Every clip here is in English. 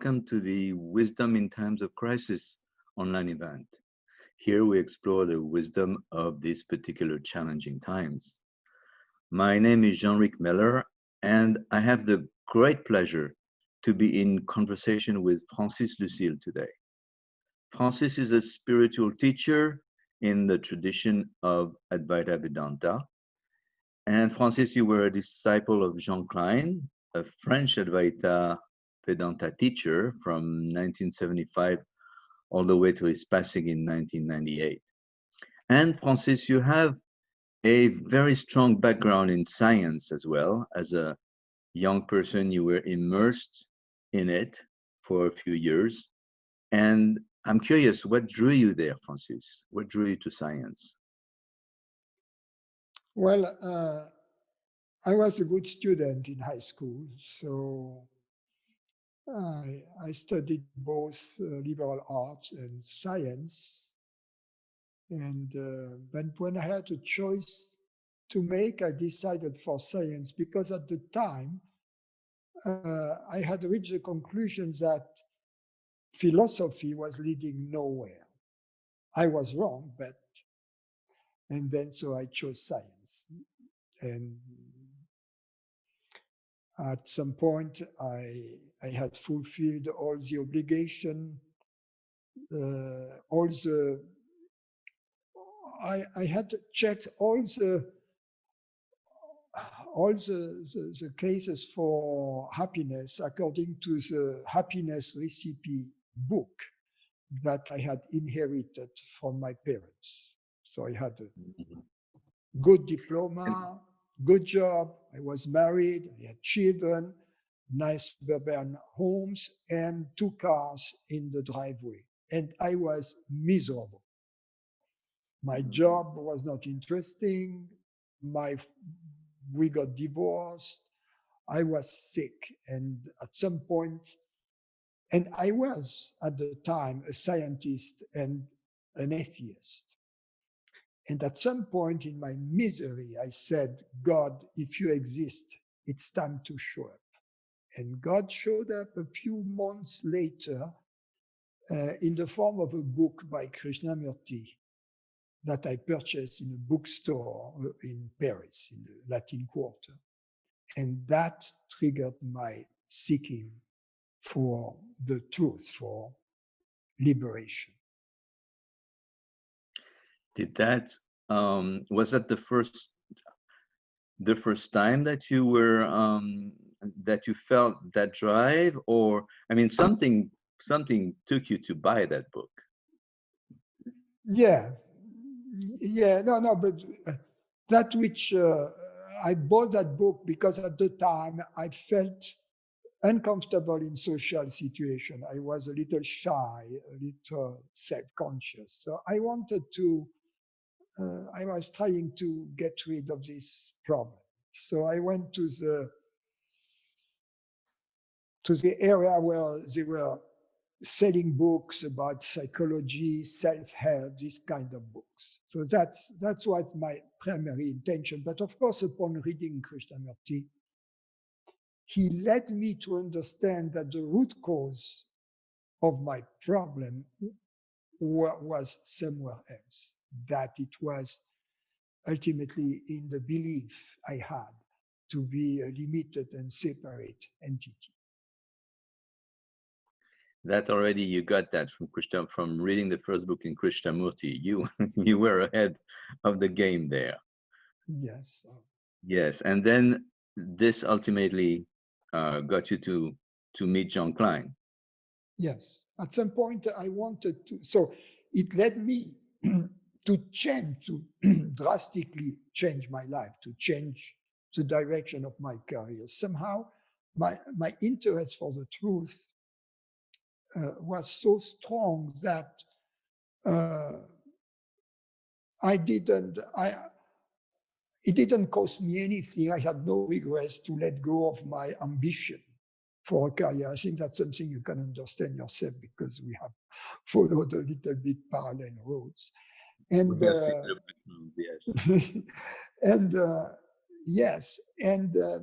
welcome to the Wisdom in Times of Crisis online event. Here we explore the wisdom of these particular challenging times. My name is Jeanric, and I have the great pleasure to be in conversation with Francis Lucille today. Francis is a spiritual teacher in the tradition of Advaita Vedanta. And Francis, you were a disciple of Jean Klein, a French Advaita Vedanta teacher from 1975 all the way to his passing in 1998. And Francis, you have a very strong background in science as well. As a young person, you were immersed in it for a few years. And I'm curious, what drew you there, Francis? What drew you to science? Well, I was a good student in high school, so I studied both liberal arts and science. And but when I had a choice to make, I decided for science because at the time I had reached the conclusion that philosophy was leading nowhere. I was wrong, and then so I chose science. And at some point, I had fulfilled all the obligation, I had checked all the cases for happiness according to the happiness recipe book that I had inherited from my parents. So I had a good diploma, good job, I was married, I had children, nice suburban homes, and 2 cars in the driveway. And I was miserable. My job was not interesting. We got divorced. I was sick. And at some point, and I was at the time a scientist and an atheist. And at some point in my misery, I said, God, if you exist, it's time to show up. And God showed up a few months later in the form of a book by Krishnamurti that I purchased in a bookstore in Paris, in the Latin Quarter. And that triggered my seeking for the truth, for liberation. Did that, was that the first time that you were, that you felt that drive? Or, I mean, something took you to buy that book? Yeah, but that which I bought that book because at the time I felt uncomfortable in social situation. I was a little shy, a little self-conscious. So I wanted to, I was trying to get rid of this problem. So I went to the area where they were selling books about psychology, self-help, this kind of books. So that's what my primary intention. But of course, upon reading Krishnamurti, he led me to understand that the root cause of my problem was somewhere else, that it was ultimately in the belief I had to be a limited and separate entity. That already, you got that from reading the first book in Krishnamurti. You were ahead of the game there. Yes. Yes, and then this ultimately got you to meet John Klein. Yes, at some point I wanted to, so it led me to drastically change my life, to change the direction of my career. Somehow my interest for the truth was so strong that it didn't cost me anything. I had no regrets to let go of my ambition for a career. I think that's something you can understand yourself because we have followed a little bit parallel roads. And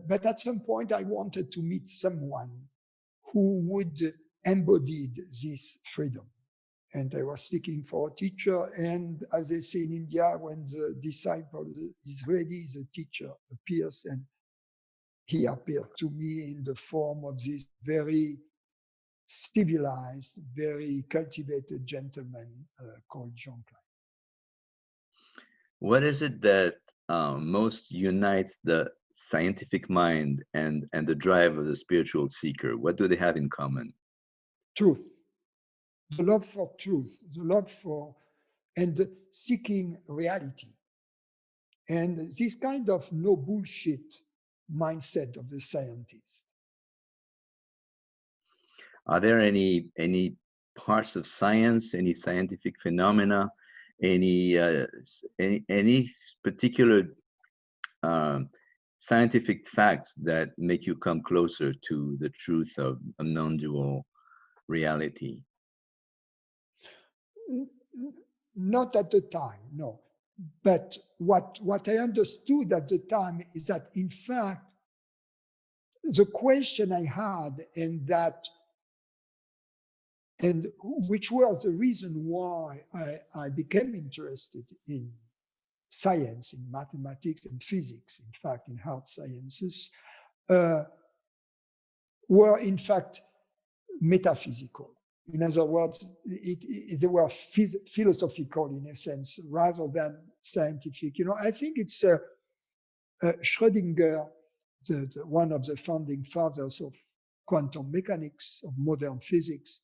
but at some point I wanted to meet someone who would embodied this freedom. And I was seeking for a teacher. And as they say in India, when the disciple is ready, the teacher appears. And he appeared to me in the form of this very civilized, very cultivated gentleman called Jean Klein. What is it that most unites the scientific mind and the drive of the spiritual seeker? What do they have in common? Truth, the love for truth, the love for and seeking reality. And this kind of no bullshit mindset of the scientist. Are there any parts of science, any scientific phenomena, any particular scientific facts that make you come closer to the truth of a non-dual reality? Not at the time, no. But what I understood at the time is that, in fact, the question I had and which was the reason why I became interested in science, in mathematics and physics, in fact, in hard sciences, were in fact metaphysical. In other words, they were philosophical in a sense, rather than scientific. You know, I think it's Schrödinger, one of the founding fathers of quantum mechanics, of modern physics,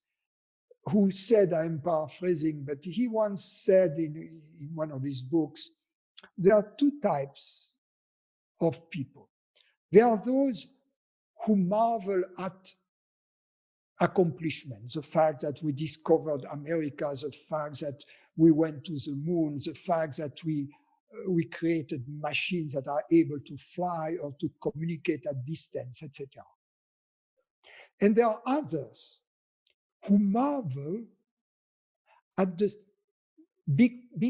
who said, I'm paraphrasing, but he once said in one of his books, there are two types of people. There are those who marvel at accomplishments, the fact that we discovered America, the fact that we went to the moon, the fact that we created machines that are able to fly or to communicate at distance, etc. And there are others who marvel at the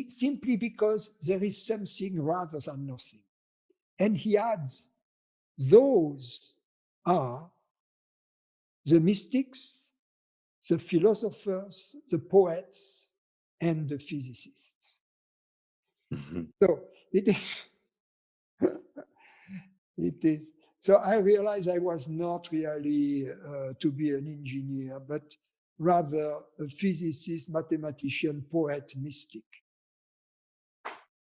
simply because there is something rather than nothing. And he adds, those are the mystics, the philosophers, the poets, and the physicists. Mm-hmm. So it is. So I realized I was not really to be an engineer, but rather a physicist, mathematician, poet, mystic.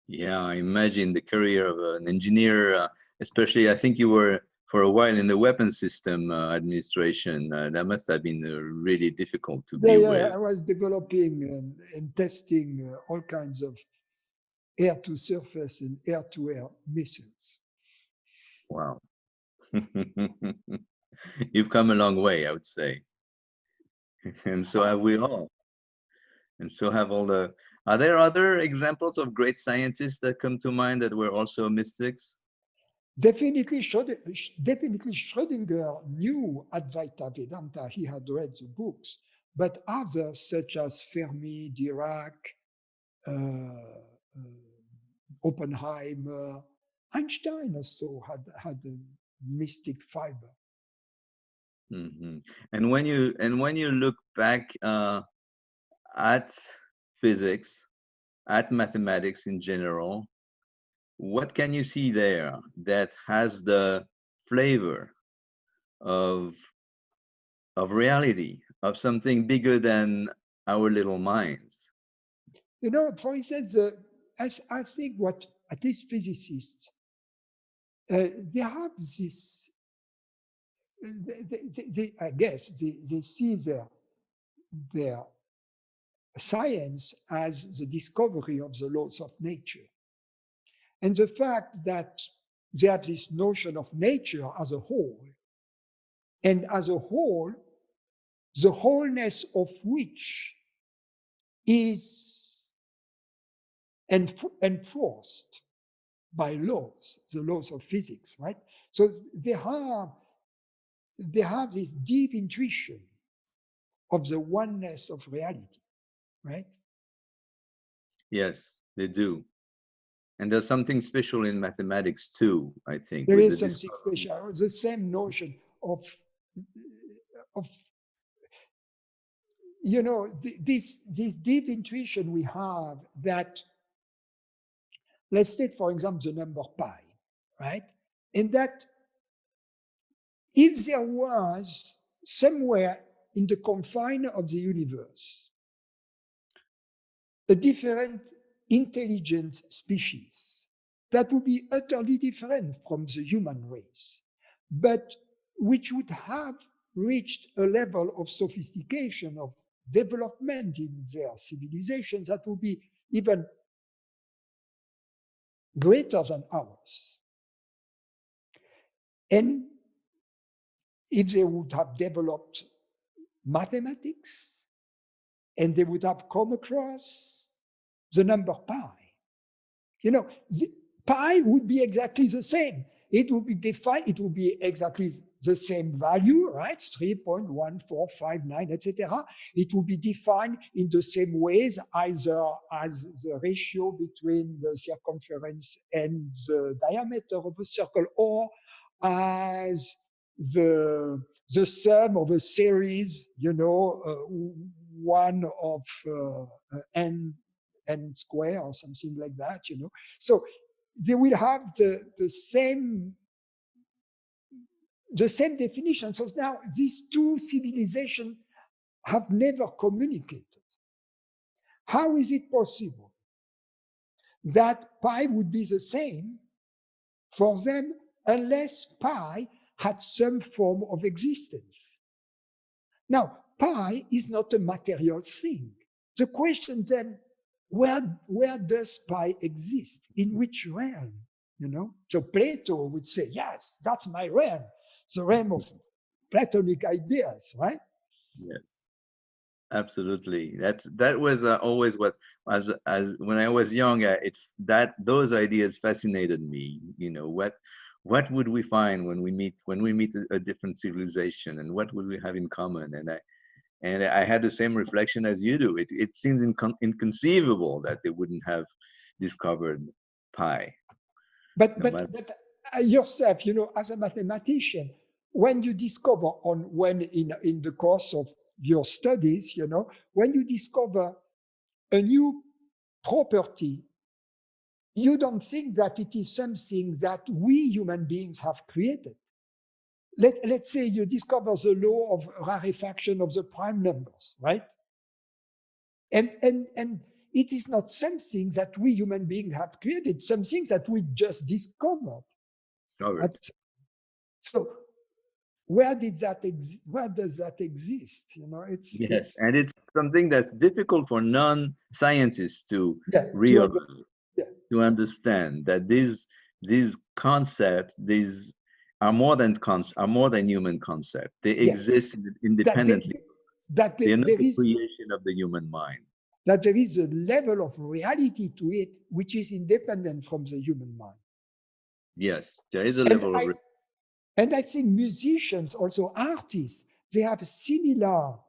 Yeah, I imagine the career of an engineer, especially I think you were for a while in the weapons system administration. That must have been really difficult to be with. I was developing and testing all kinds of air-to-surface and air-to-air missiles. Wow. You've come a long way, I would say. And so have we all. And so have all the... Are there other examples of great scientists that come to mind that were also mystics? Definitely Schrödinger knew Advaita Vedanta. He had read the books. But others, such as Fermi, Dirac, Oppenheimer, Einstein also had a mystic fiber. Mm-hmm. And when you look back at physics, at mathematics in general, what can you see there that has the flavor of reality, of something bigger than our little minds? You know, for instance, I think what at least physicists they have this. I guess they see their science as the discovery of the laws of nature. And the fact that they have this notion of nature as a whole, and as a whole, the wholeness of which is enforced by laws, the laws of physics, right? So they have this deep intuition of the oneness of reality, right? Yes, they do. And there's something special in mathematics too, I think. There is something special. The same notion of you know, this deep intuition we have that, let's take, for example, the number pi, right? And that if there was somewhere in the confine of the universe a different intelligent species that would be utterly different from the human race, but which would have reached a level of sophistication, of development in their civilization that would be even greater than ours. And if they would have developed mathematics and they would have come across the number pi, you know, pi would be exactly the same. It would be defined, it would be exactly the same value, right? 3.1459, etc. It would be defined in the same ways, either as the ratio between the circumference and the diameter of a circle, or as the sum of a series, you know, one of n square or something like that, you know. So they will have the same definition. So now these two civilizations have never communicated. How is it possible that pi would be the same for them unless pi had some form of existence? Now, pi is not a material thing. The question then, where does pi exist? In which realm? You know? So Plato would say, yes, that's my realm, the realm of Platonic ideas, right? Yes, absolutely. That was always what, as when I was young, those ideas fascinated me. You know, what would we find when we meet a different civilization, and what would we have in common? And I had the same reflection as you do. It seems inconceivable that they wouldn't have discovered pi. But No but matter. but yourself, you know, as a mathematician, when you discover when in the course of your studies, you know, when you discover a new property, you don't think that it is something that we human beings have created. Let's say you discover the law of rarefaction of the prime numbers, right? And it is not something that we human beings have created, something that we just discovered. Discovered. So where does that exist? You know, Yes, it's and it's something that's difficult for non-scientists to yeah realize, yeah to understand that these concepts, these are more than human concepts. They yeah exist that they, independently. that They're not there the is creation of the human mind. a level of reality to it which is independent from the human mind. Yes, there is a And level of I think musicians, also artists, they have a similar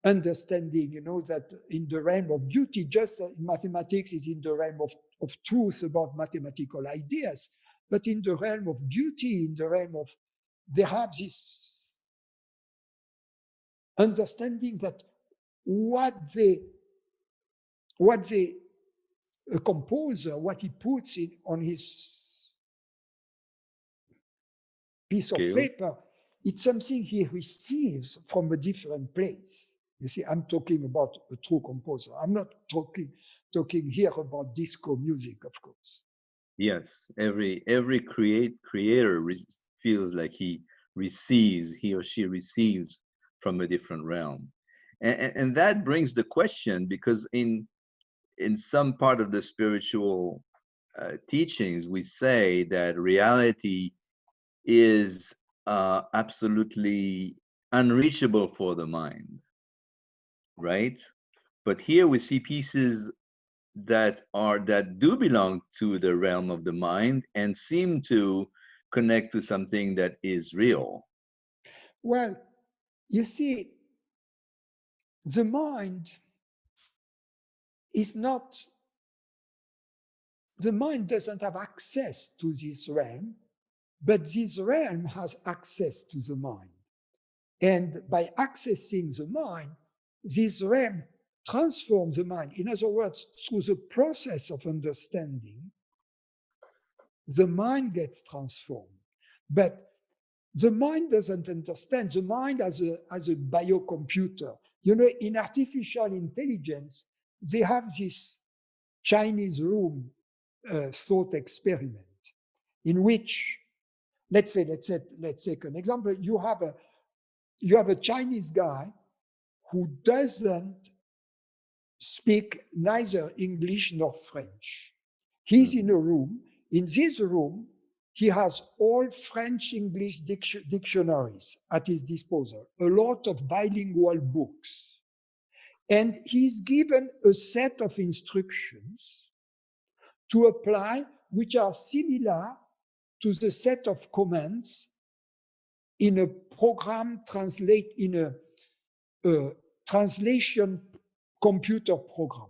understanding, you know, that in the realm of beauty, just in mathematics is in the realm of truth about mathematical ideas, but in the realm of beauty, in the realm of, they have this understanding that what a composer, what he puts in on his piece of scale. paper, it's something he receives from a different place. You see, I'm talking about a true composer. I'm not talking here about disco music, of course. Yes, every creator feels like he or she receives from a different realm, and that brings the question, because in some part of the spiritual teachings we say that reality is absolutely unreachable for the mind, right? But here we see pieces that do belong to the realm of the mind and seem to connect to something that is real. Well, you see, the mind is not, the mind doesn't have access to this realm, but this realm has access to the mind. And by accessing the mind, this realm transforms the mind. In other words, through the process of understanding, the mind gets transformed. But the mind doesn't understand. The mind as a biocomputer. You know, in artificial intelligence, they have this Chinese room thought experiment in which, let's take an example. You have a Chinese guy who doesn't speak neither English nor French. He's in a room. In this room, he has all French-English dictionaries at his disposal, a lot of bilingual books. And he's given a set of instructions to apply, which are similar to the set of commands in a program in a translation computer program.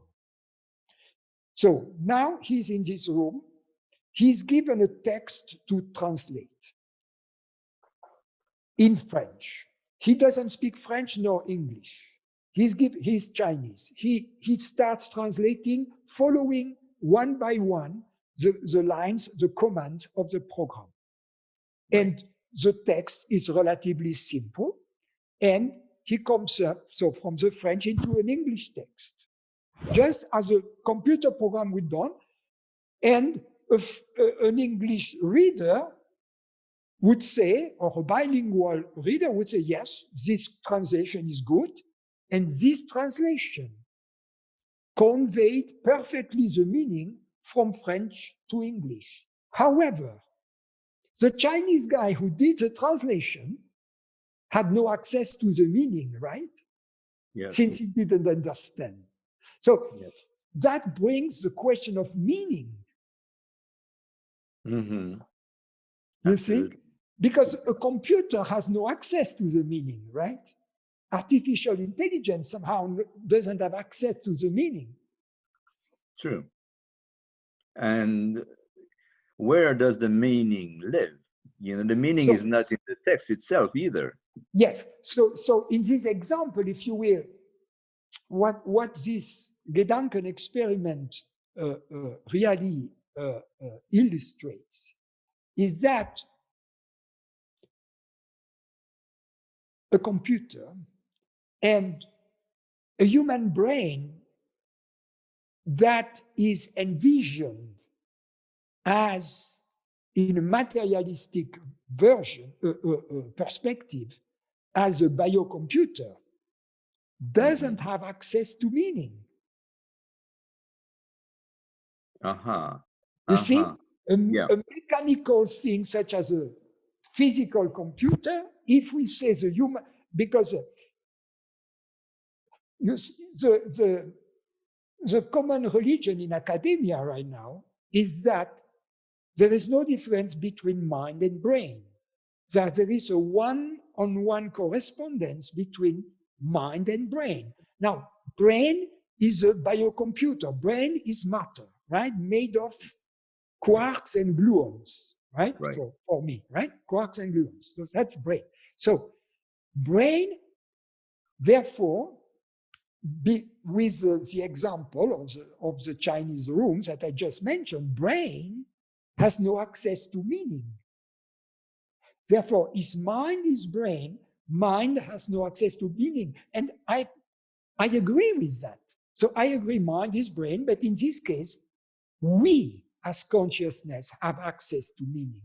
So now he's in this room. He's given a text to translate in French. He doesn't speak French nor English. He's Chinese. He starts translating, following one by one the lines, the commands of the program. And the text is relatively simple. And he comes up, so from the French into an English text, just as a computer program would done. And an English reader would say, or a bilingual reader would say, yes, this translation is good. And this translation conveyed perfectly the meaning from French to English. However, the Chinese guy who did the translation had no access to the meaning, right? Yes. Since he didn't understand. So yes. that brings the question of meaning. Mm-hmm. You Absolutely. see? Because a computer has no access to the meaning, right? Artificial intelligence somehow doesn't have access to the meaning. True. And where does the meaning live? You know, the meaning is not in the text itself either. Yes. So in this example, if you will, what this Gedanken experiment really illustrates is that a computer and a human brain that is envisioned as in a materialistic version, perspective, as a biocomputer, doesn't have access to meaning. You see, a mechanical thing such as a physical computer, if we say the human, because the common religion in academia right now is that there is no difference between mind and brain, that there is a one-on-one correspondence between mind and brain. Now, brain is a biocomputer. Brain is matter, right? Made of quarks and gluons, right? For me, right? Quarks and gluons. So that's brain. So brain, therefore, with the example of the Chinese rooms that I just mentioned, brain has no access to meaning. Therefore, his mind is brain, mind has no access to meaning. And I agree with that. So I agree, mind is brain, but in this case, we as consciousness have access to meaning.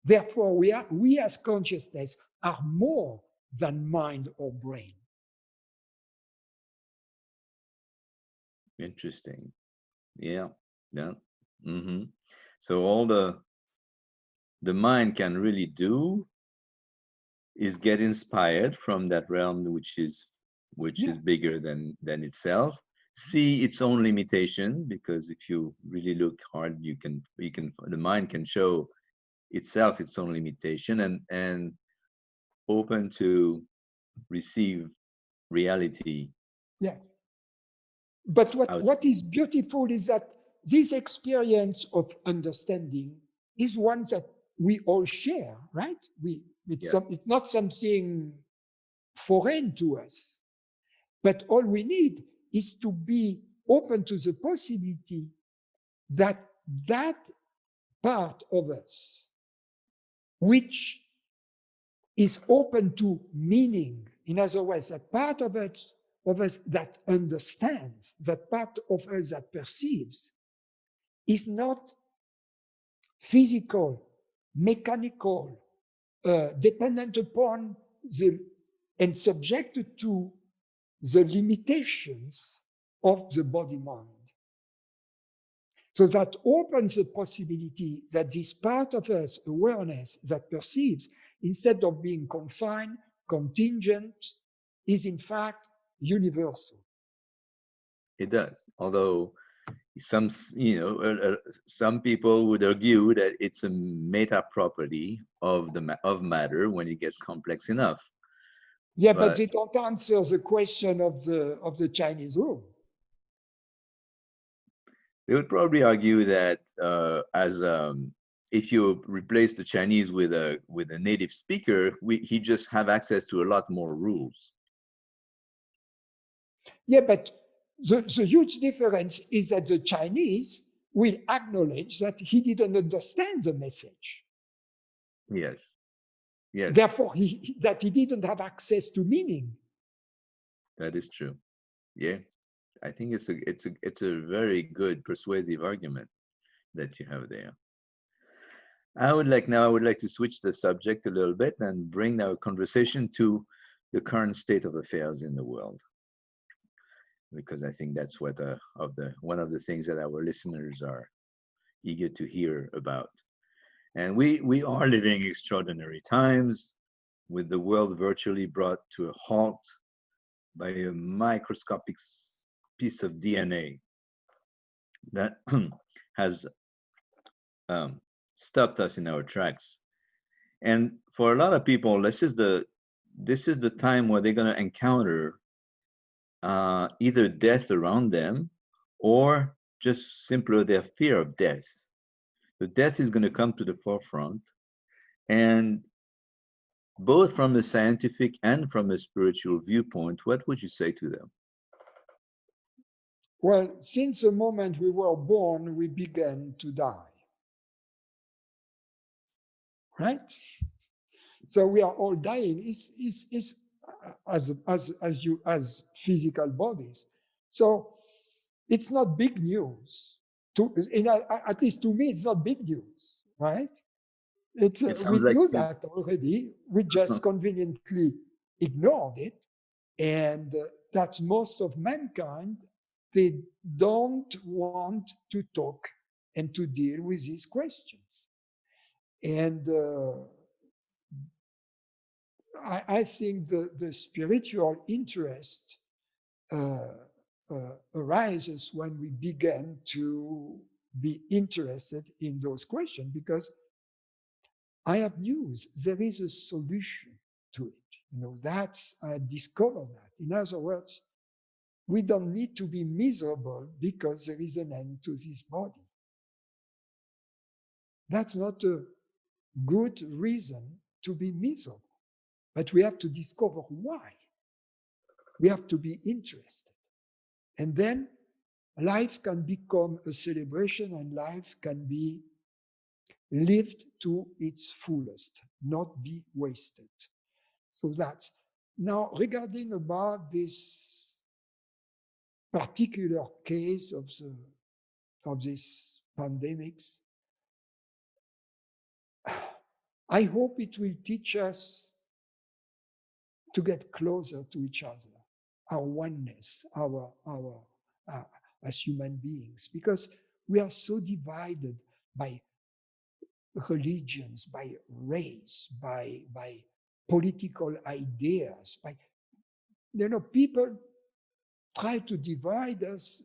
Therefore, we as consciousness are more than mind or brain. Interesting. Yeah. Mm-hmm. So all the mind can really do is get inspired from that realm which is bigger than itself, see its own limitation, because if you really look hard, you can the mind can show itself its own limitation, and open to receive reality. Yeah. But what is beautiful is that this experience of understanding is one that we all share, right? It's not something foreign to us. But all we need is to be open to the possibility that that part of us, which is open to meaning, in other words, that part of us that understands, that part of us that perceives, is not physical, mechanical, dependent upon and subjected to the limitations of the body-mind. So that opens the possibility that this part of us, awareness, that perceives, instead of being confined, contingent, is in fact universal. It does. Although some people would argue that it's a meta property of matter when it gets complex enough. Yeah, but they don't answer the question of the Chinese room. They would probably argue that if you replace the Chinese with a native speaker, he just have access to a lot more rules. Yeah, but the huge difference is that the Chinese will acknowledge that he didn't understand the message. Yes. Yes. Therefore, that he didn't have access to meaning. That is true. Yeah. I think it's a very good persuasive argument that you have there. I would like to switch the subject a little bit and bring our conversation to the current state of affairs in the world, because I think that's what one of the things that our listeners are eager to hear about. And we are living extraordinary times, with the world virtually brought to a halt by a microscopic piece of DNA that has stopped us in our tracks. And for a lot of people, this is the time where they're going to encounter either death around them, or just simpler their fear of death. The death is going to come to the forefront, and both from a scientific and from a spiritual viewpoint, what would you say to them? Well, since the moment we were born, we began to die. Right? So we are all dying as physical bodies. So it's not big news. At least to me, it's not big news, right? We knew that already. We just conveniently ignored it. And that's most of mankind. They don't want to talk and to deal with these questions. And I think the spiritual interest arises when we begin to be interested in those questions, because I have news. There is a solution to it. I discovered that. In other words, we don't need to be miserable because there is an end to this body. That's not a good reason to be miserable. But we have to discover why. We have to be interested. And then life can become a celebration, and life can be lived to its fullest, not be wasted. So that's now regarding about this particular case of these pandemics. I hope it will teach us to get closer to each other, our oneness, as human beings, because we are so divided by religions, by race, by political ideas. People try to divide us.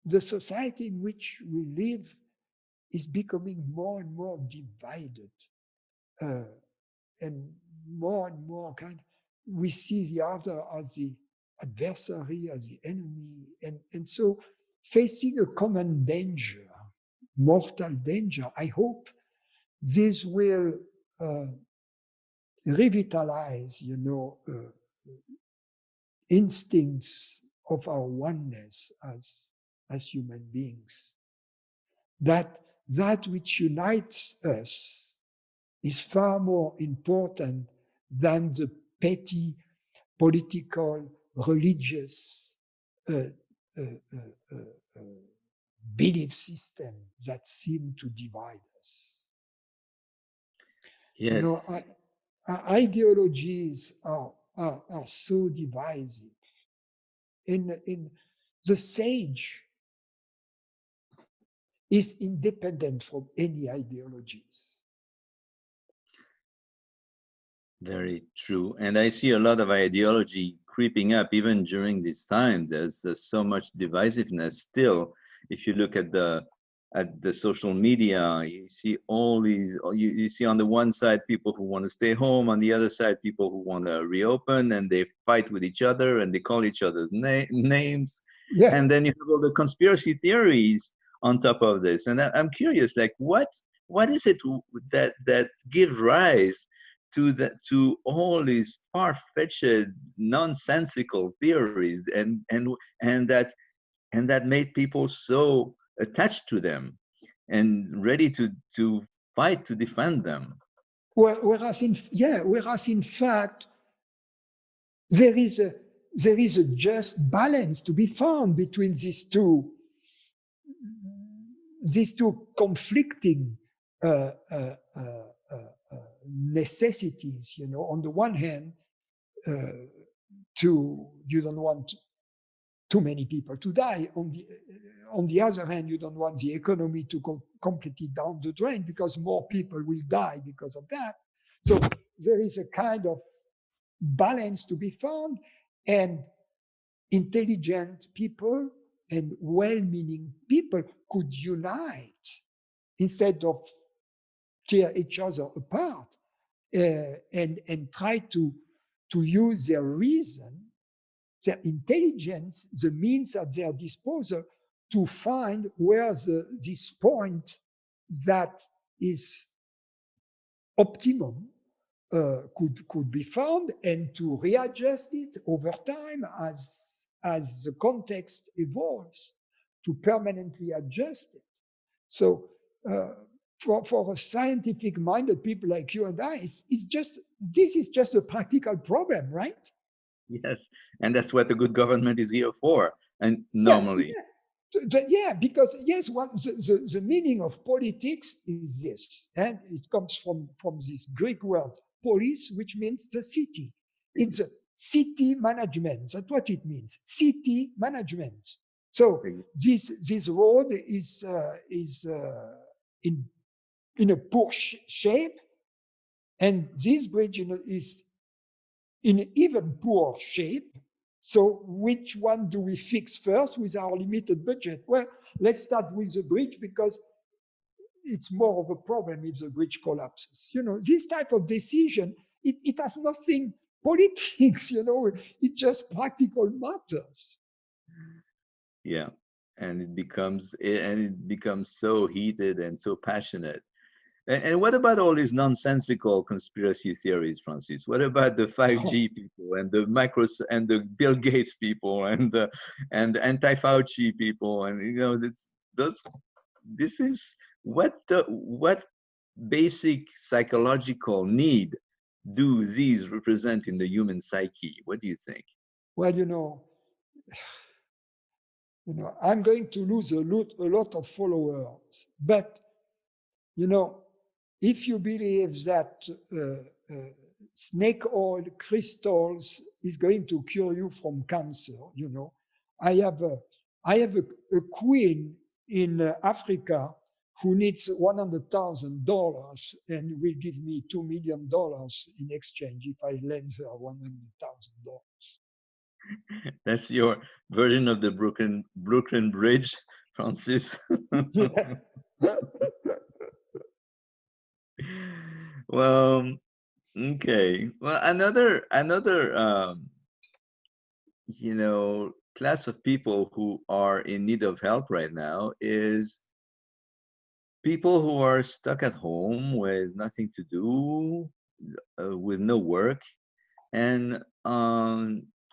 The society in which we live is becoming more and more divided, and more we see the other as the adversary, as the enemy, and so facing a common danger, mortal danger, I hope this will revitalize, instincts of our oneness as human beings. That which unites us is far more important than the petty political, religious uh, uh, uh, uh, belief system that seem to divide us. You know, Yes, ideologies are so divisive. In the sage is independent from any ideologies. very true. And I see a lot of ideology creeping up even during these times. There's so much divisiveness still. If you look at the social media, you see all these. You see on the one side people who want to stay home, on the other side people who want to reopen, and they fight with each other and they call each other's names. Yeah. And then you have all the conspiracy theories on top of this. And I'm curious, like what is it that gives rise to all these far-fetched nonsensical theories and that made people so attached to them and ready to fight to defend them. Whereas in fact there is a just balance to be found between these two conflicting uh, uh, uh, necessities. You know, on the one hand, uh, you don't want too many people to die. On the other hand, you don't want the economy to go completely down the drain because more people will die because of that. So there is a kind of balance to be found, and intelligent people and well-meaning people could unite instead of tear each other apart, and try to use their reason, their intelligence, the means at their disposal to find where this point that is optimum could be found, and to readjust it over time as the context evolves, to permanently adjust it. So for a scientific minded people like you and I, this is just a practical problem, right? Yes, and that's what a good government is here for. And Yeah, normally, yeah, because yes, the meaning of politics is this, and it comes from this Greek word polis, which means the city. It's city management. That's what it means. City management. So this road is in a poor shape, and this bridge is in even poor shape. So which one do we fix first with our limited budget? Well, let's start with the bridge because it's more of a problem if the bridge collapses. You know, this type of decision, it has nothing politics, you know, it's just practical matters. yeah, and it becomes so heated and so passionate. And what about all these nonsensical conspiracy theories, Francis? What about the 5G people and the micros and the Bill Gates people and the anti-Fauci people? And you know, those this is what basic psychological need do these represent in the human psyche? What do you think? Well, I'm going to lose a lot of followers, but you know, if you believe that snake oil crystals is going to cure you from cancer, I have a queen in Africa who needs $100,000 and will give me $2 million in exchange if I lend her $100,000. That's your version of the Brooklyn Bridge, Francis. Yeah. Well, okay. Well, another class of people who are in need of help right now is people who are stuck at home with nothing to do, with no work, and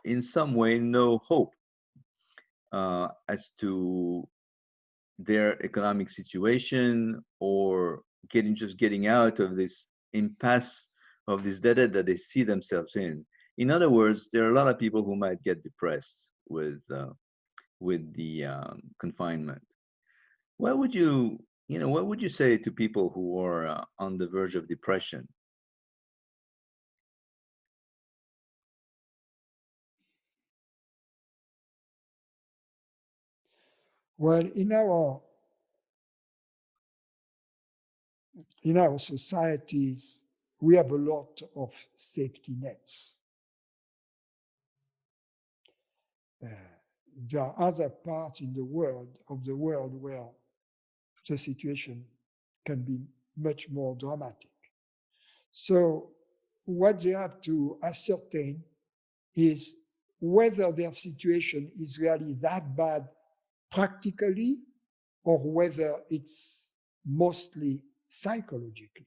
in some way no hope as to their economic situation, or getting out of this impasse of this dead end that they see themselves in. In other words, there are a lot of people who might get depressed with the confinement. What would what would you say to people who are on the verge of depression? Well, in our societies, we have a lot of safety nets. There are other parts in the world where the situation can be much more dramatic. So what they have to ascertain is whether their situation is really that bad practically, or whether it's mostly psychologically.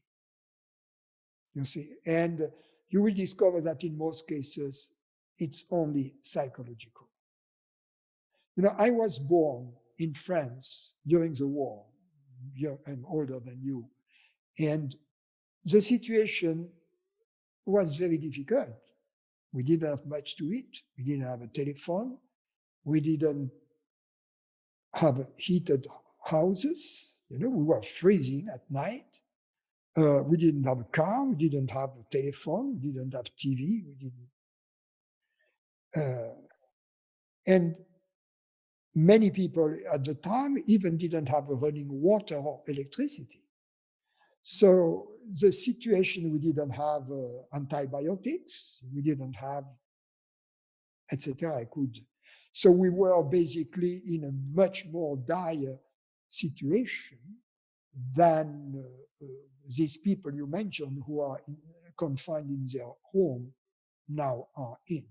You see, and you will discover that in most cases, it's only psychological. I was born in France during the war. I'm older than you. And the situation was very difficult. We didn't have much to eat. We didn't have a telephone. We didn't have heated houses. We were freezing at night. We didn't have a car. We didn't have a telephone. We didn't have TV. We didn't. And many people at the time even didn't have running water or electricity. So the situation, we didn't have antibiotics, we didn't have, etc. So we were basically in a much more dire situation than these people you mentioned who are confined in their home now are in.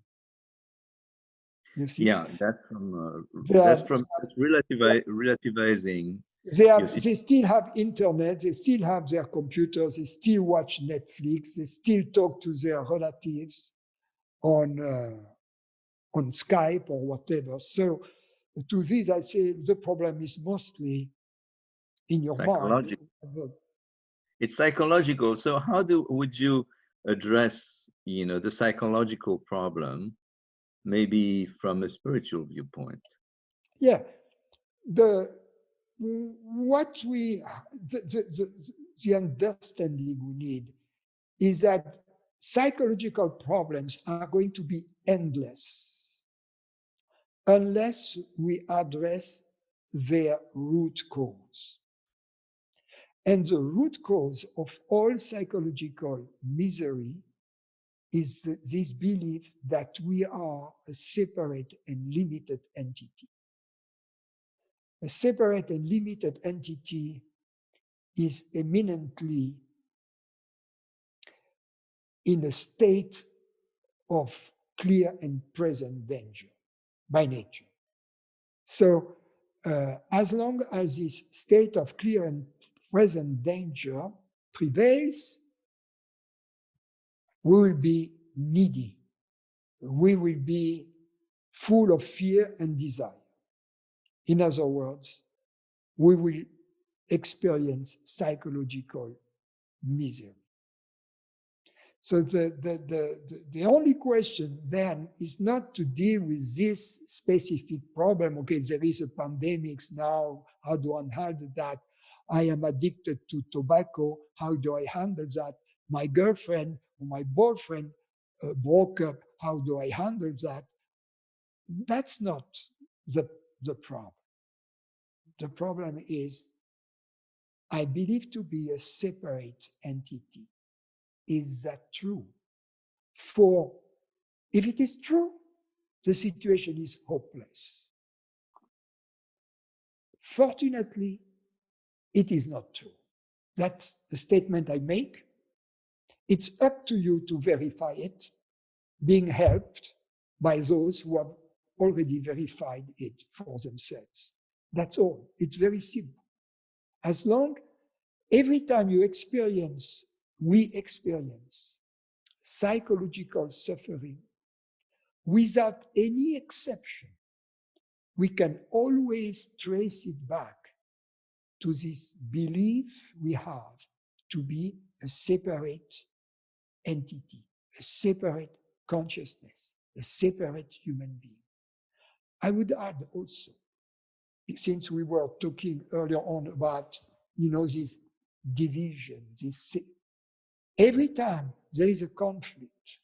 You see? Yeah, that's relativizing. They still have internet, they still have their computers, they still watch Netflix, they still talk to their relatives on Skype or whatever. So to this, I say the problem is mostly in your mind. It's psychological. So how would you address, the psychological problem, maybe from a spiritual viewpoint? Yeah, the understanding we need is that psychological problems are going to be endless unless we address their root cause. And the root cause of all psychological misery is this belief that we are a separate and limited entity. A separate and limited entity is eminently in a state of clear and present danger by nature. So as long as this state of clear and present danger prevails, we will be needy. We will be full of fear and desire. In other words, we will experience psychological misery. So the only question then is not to deal with this specific problem. Okay, there is a pandemic now. How do I handle that? I am addicted to tobacco. How do I handle that? My girlfriend or my boyfriend broke up. How do I handle that? That's not the problem. The problem is I believe to be a separate entity. Is that true? For if it is true, the situation is hopeless. Fortunately, it is not true. That's the statement I make. It's up to you to verify it, being helped by those who have already verified it for themselves. That's all. It's very simple. As long, every time we experience psychological suffering, without any exception, we can always trace it back to this belief we have to be a separate entity, a separate consciousness, a separate human being. I would add also, since we were talking earlier on about, this division, every time there is a conflict,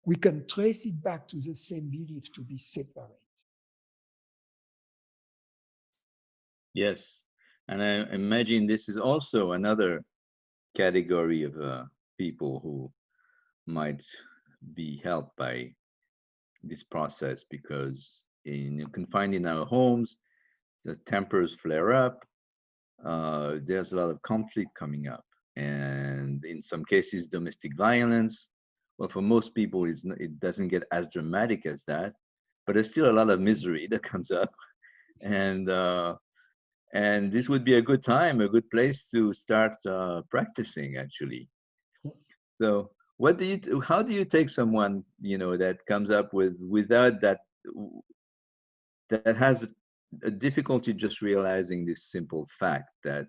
we can trace it back to the same belief to be separate. Yes, and I imagine this is also another category of people who might be helped by this process, because confined in our homes, the tempers flare up. There's a lot of conflict coming up, and in some cases, domestic violence. Well, for most people, it doesn't get as dramatic as that, but there's still a lot of misery that comes up, and this would be a good time, a good place to start practicing, actually. So, how do you take someone, that comes up without that has a difficulty just realizing this simple fact that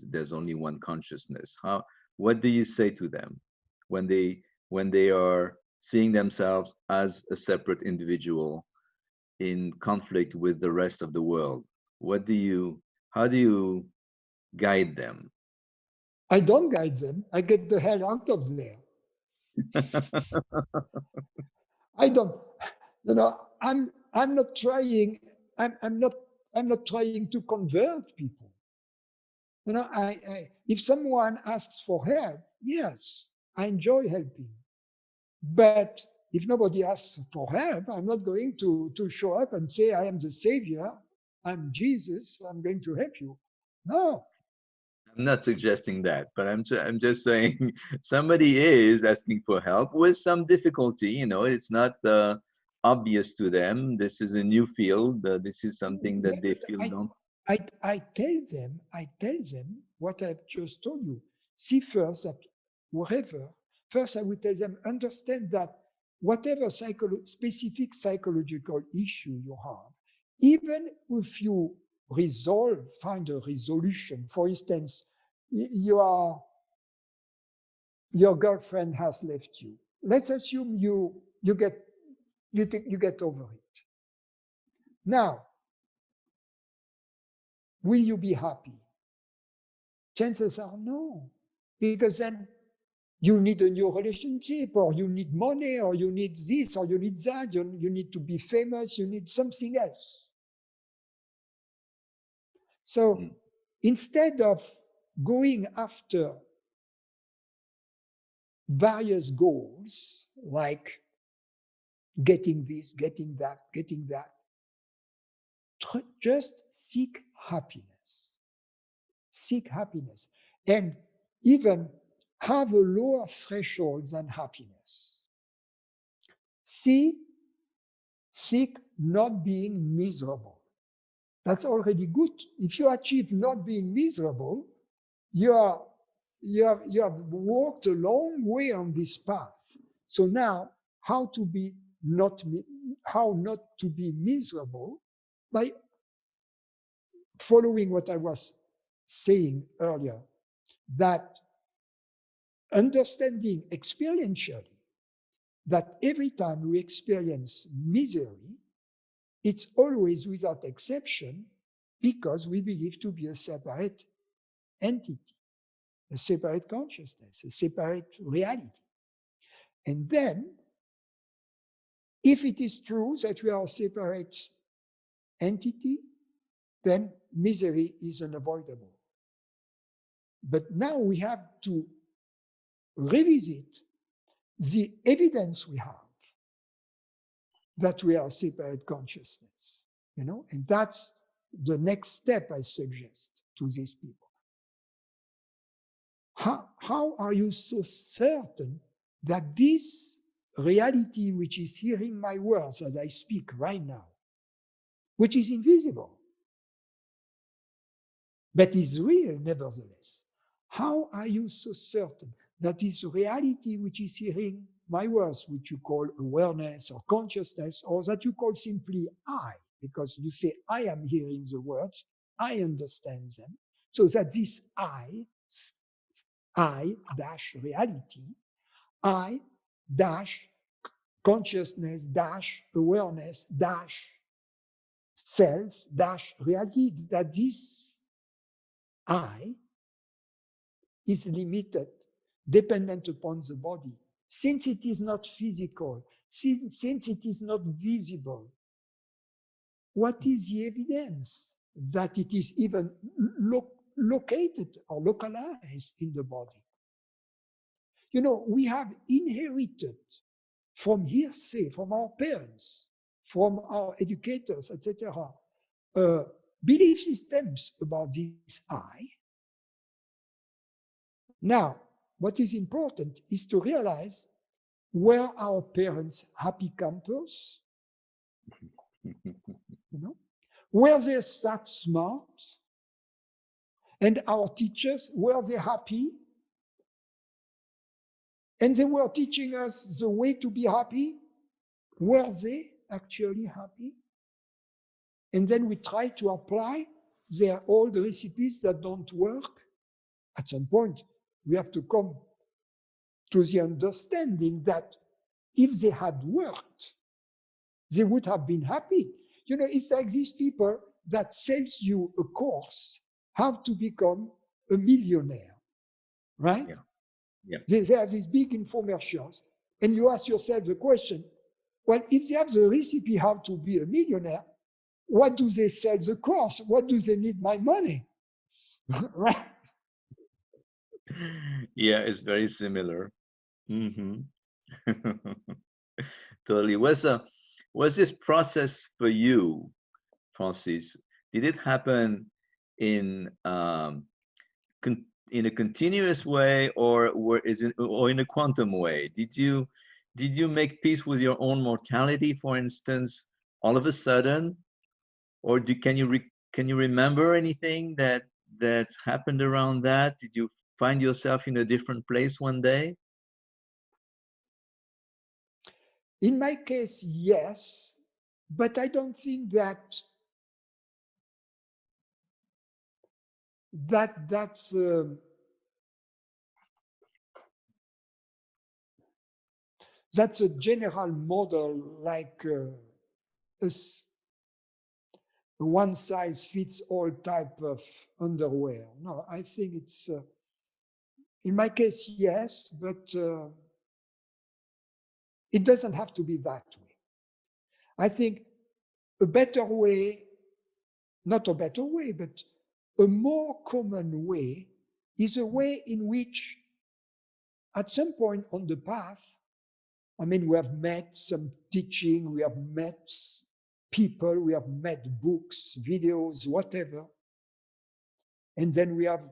there's only one consciousness? What do you say to them when they are seeing themselves as a separate individual in conflict with the rest of the world? How do you guide them? I don't guide them. I get the hell out of there. I don't, I'm not trying, I'm not trying to convert people. If someone asks for help, yes, I enjoy helping. But if nobody asks for help, I'm not going to show up and say, I am the savior, I'm Jesus, I'm going to help you. No. I'm not suggesting that, but I'm just saying somebody is asking for help with some difficulty. It's not obvious to them. This is a new field. This is something that they feel don't. I tell them what I've just told you. See first that first I would tell them, understand that whatever specific psychological issue you have, even if you find a resolution, for instance, your girlfriend has left you. Let's assume you get over it. Now, will you be happy? Chances are no, because then you need a new relationship, or you need money, or you need this, or you need that, you need to be famous, you need something else. So instead of going after various goals, like getting this, getting that, just seek happiness. Seek happiness. And even have a lower threshold than happiness. Seek not being miserable. That's already good. If you achieve not being miserable, you have walked a long way on this path. So now, how not to be miserable? By following what I was saying earlier, that understanding experientially that every time we experience misery, it's always without exception because we believe to be a separate entity, a separate consciousness, a separate reality. And then, if it is true that we are a separate entity, then misery is unavoidable. But now we have to revisit the evidence we have that we are a separate consciousness, and that's the next step I suggest to these people. How are you so certain that this reality which is hearing my words as I speak right now, which is invisible, but is real nevertheless, how are you so certain that this reality which is hearing my words, which you call awareness or consciousness, or that you call simply I, because you say, I am hearing the words, I understand them. So that this I dash reality, I dash consciousness dash awareness dash self dash reality, that this I is limited, dependent upon the body. Since it is not physical, since it is not visible, what is the evidence that it is even located or localized in the body? You know, we have inherited from hearsay, from our parents, from our educators, etc., belief systems about this I. Now, what is important is to realize, were our parents happy campers? You know, were they that smart? And our teachers, were they happy? And they were teaching us the way to be happy. Were they actually happy? And then we try to apply their old recipes that don't work. At some point, we have to come to the understanding that if they had worked, they would have been happy. You know, it's like these people that sells you a course, how to become a millionaire, right? Yeah. Yeah. They have these big infomercials, and you ask yourself the question, well, if they have the recipe how to be a millionaire, what do they sell the course? What do they need my money? Right? Yeah, it's very similar. Totally. Was this process for you, Francis? Did it happen in in a continuous way, or in a quantum way? Did you make peace with your own mortality, for instance, all of a sudden, or can you remember anything that happened around that? Did you find yourself in a different place one day? In my case, yes, but I don't think that's a general model, like a one size fits all type of underwear. No, I think it's, in my case, yes, but it doesn't have to be that way. I think a better way, not a better way, but a more common way is a way in which at some point on the path, I mean, we have met some teaching, we have met people, we have met books, videos, whatever. And then we have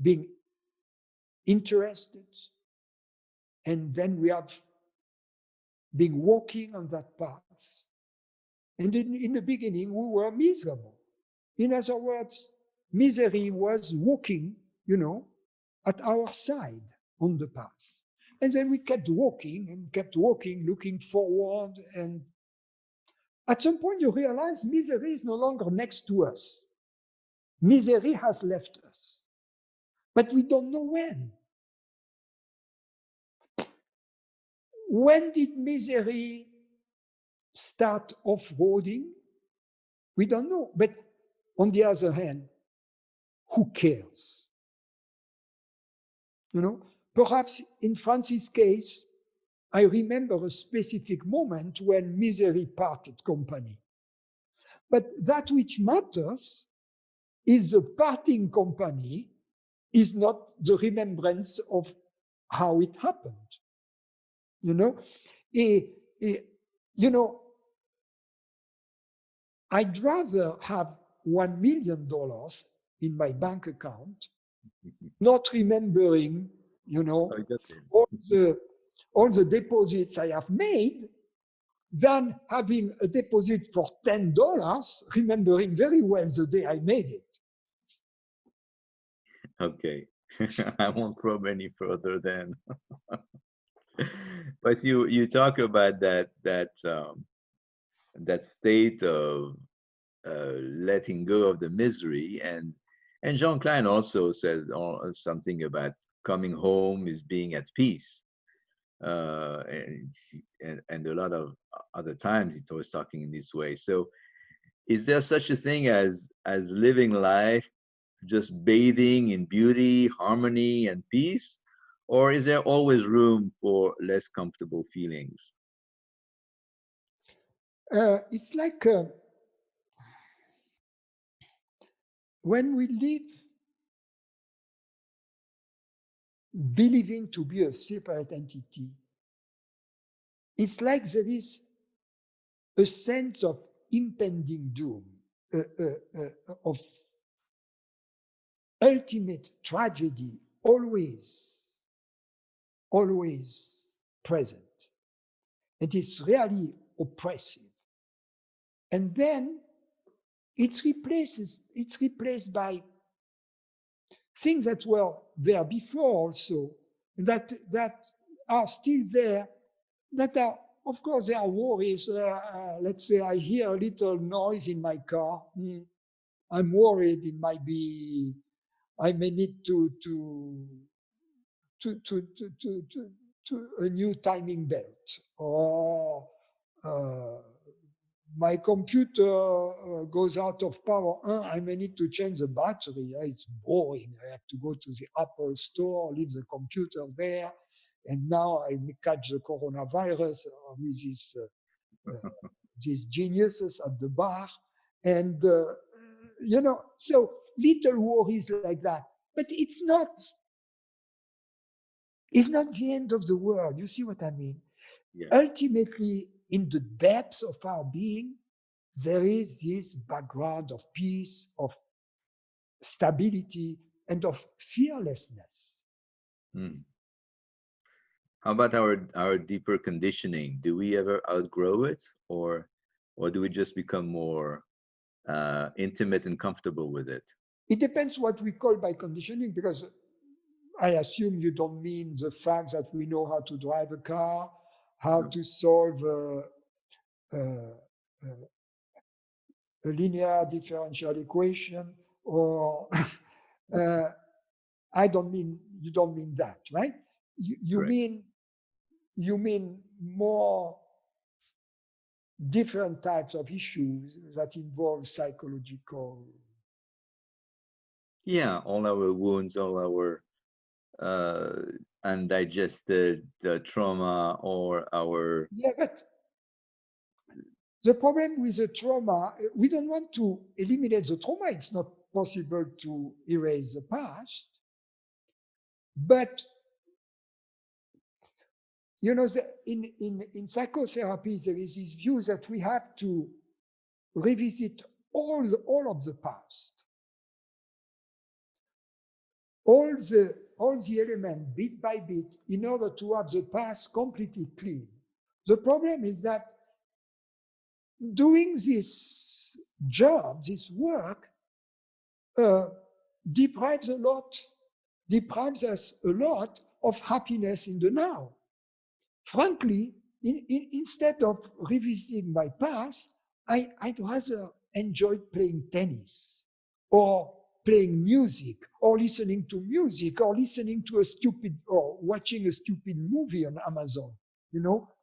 been interested. And then we have been walking on that path. And in the beginning, we were miserable. In other words, misery was walking, you know, at our side on the path. And then we kept walking, looking forward. And at some point, you realize misery is no longer next to us. Misery has left us. But we don't know when. When did misery start off-roading? We don't know. But on the other hand, who cares? You know, perhaps in Francis' case, I remember a specific moment when misery parted company. But that which matters is the parting company is not the remembrance of how it happened. You know, you know, I'd rather have $1 million in my bank account, not remembering, you know, all the deposits I have made, than having a deposit for $10, remembering very well the day I made it. Okay. I won't probe any further then. But you talk about that state of letting go of the misery, and Jean Klein also said something about coming home is being at peace. And a lot of other times he's always talking in this way. So is there such a thing as living life just bathing in beauty, harmony, and peace? Or is there always room for less comfortable feelings? It's like when we live believing to be a separate entity, it's like there is a sense of impending doom, of ultimate tragedy, always present. It is really oppressive. And then it's replaced by things that were there before also, that are still there, that are, of course, there are worries. Let's say I hear a little noise in my car. I'm worried it might be, I may need to a new timing belt, or my computer goes out of power. I may need to change the battery. It's boring. I have to go to the Apple store, leave the computer there, and now I may catch the coronavirus with these geniuses at the bar, and so little worries like that. But it's not the end of the world. You see what I mean? Yeah. Ultimately, in the depths of our being, there is this background of peace, of stability, and of fearlessness. How about our deeper conditioning? Do we ever outgrow it, or do we just become more intimate and comfortable with it? It depends what we call by conditioning, because I assume you don't mean the fact that we know how to drive a car, how to solve a linear differential equation, or you don't mean that, right? You mean more different types of issues that involve psychological. Yeah, all our wounds, all our undigested trauma, or our. Yeah, but the problem with the trauma, we don't want to eliminate the trauma. It's not possible to erase the past. But, in psychotherapy, there is this view that we have to revisit all of the past, all the elements bit by bit, in order to have the past completely clean. The problem is that doing this job, this work, deprives us a lot of happiness in the now. Frankly, instead of revisiting my past, I'd rather enjoy playing tennis, or playing music, or listening to music, or listening to or watching a stupid movie on Amazon,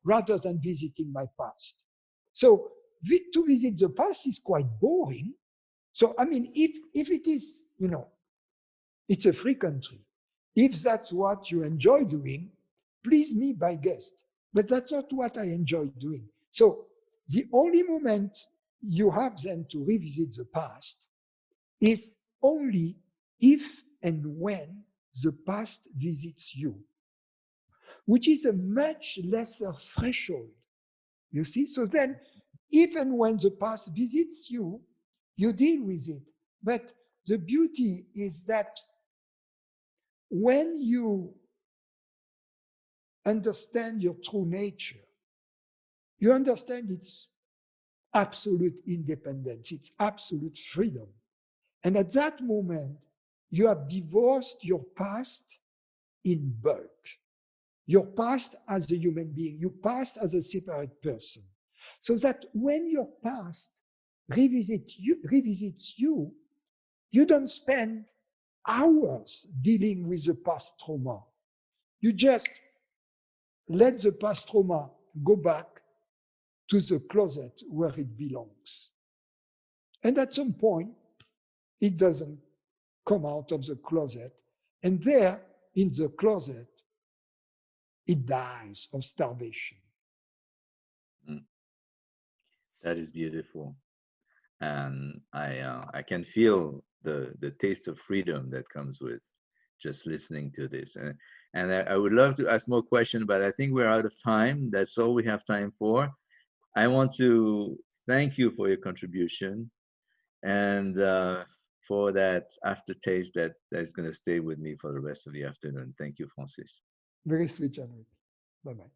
rather than visiting my past. So to visit the past is quite boring. So, I mean, if it is, it's a free country. If that's what you enjoy doing, please me by guest. But that's not what I enjoy doing. So the only moment you have then to revisit the past is only if and when the past visits you, which is a much lesser threshold. You see? So then, even when the past visits you, you deal with it. But the beauty is that when you understand your true nature, you understand its absolute independence, its absolute freedom. And at that moment, you have divorced your past in bulk. your past as a human being, your past as a separate person. So that when your past revisits you, you don't spend hours dealing with the past trauma. You just let the past trauma go back to the closet where it belongs. And at some point, it doesn't come out of the closet. And there, in the closet, it dies of starvation. Mm. That is beautiful. And I can feel the taste of freedom that comes with just listening to this. And I would love to ask more questions, but I think we're out of time. That's all we have time for. I want to thank you for your contribution and for that aftertaste that's going to stay with me for the rest of the afternoon. Thank you, Francis. Very sweet, Jeanric. Bye-bye.